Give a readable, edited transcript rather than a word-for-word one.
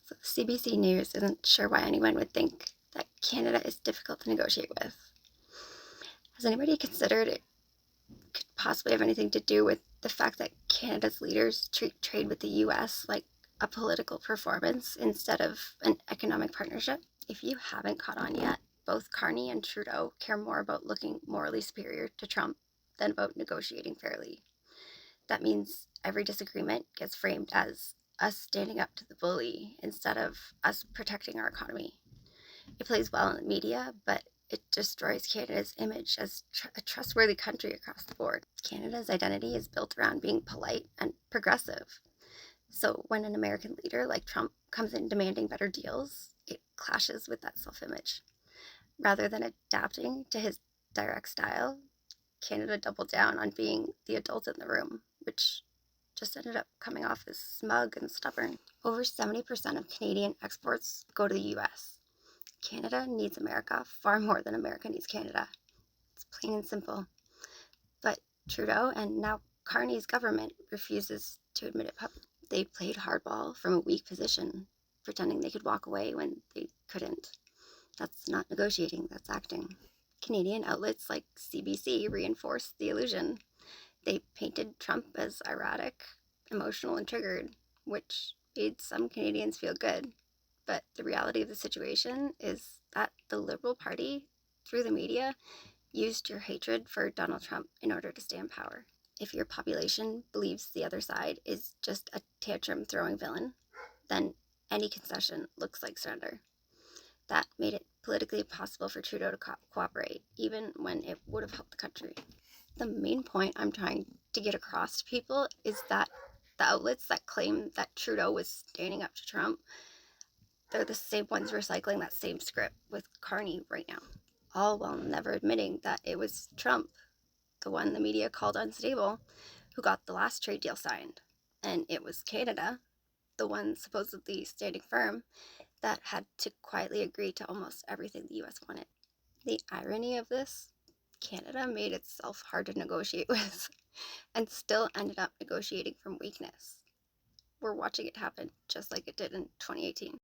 So CBC News isn't sure why anyone would think that Canada is difficult to negotiate with. Has anybody considered it could possibly have anything to do with the fact that Canada's leaders treat trade with the US like a political performance instead of an economic partnership? If you haven't caught on yet, both Carney and Trudeau care more about looking morally superior to Trump than about negotiating fairly. That means every disagreement gets framed as us standing up to the bully instead of us protecting our economy. It plays well in the media, but it destroys Canada's image as a trustworthy country across the board. Canada's identity is built around being polite and progressive. So when an American leader like Trump comes in demanding better deals, it clashes with that self-image. Rather than adapting to his direct style, Canada doubled down on being the adult in the room, which just ended up coming off as smug and stubborn. Over 70% of Canadian exports go to the US. Canada needs America far more than America needs Canada. It's plain and simple. But Trudeau and now Carney's government refuses to admit it publicly. They played hardball from a weak position, pretending they could walk away when they couldn't. That's not negotiating, that's acting. Canadian outlets like CBC reinforced the illusion. They painted Trump as erratic, emotional, and triggered, which made some Canadians feel good. But the reality of the situation is that the Liberal Party, through the media, used your hatred for Donald Trump in order to stay in power. If your population believes the other side is just a tantrum throwing villain, then any concession looks like surrender. That made it politically impossible for Trudeau to cooperate, even when it would have helped the country. The main point I'm trying to get across to people is that the outlets that claim that Trudeau was standing up to Trump, they're the same ones recycling that same script with Carney right now, all while never admitting that it was Trump, the one the media called unstable, who got the last trade deal signed. And it was Canada, the one supposedly standing firm, that had to quietly agree to almost everything the US wanted. The irony of this, Canada made itself hard to negotiate with and still ended up negotiating from weakness. We're watching it happen just like it did in 2018.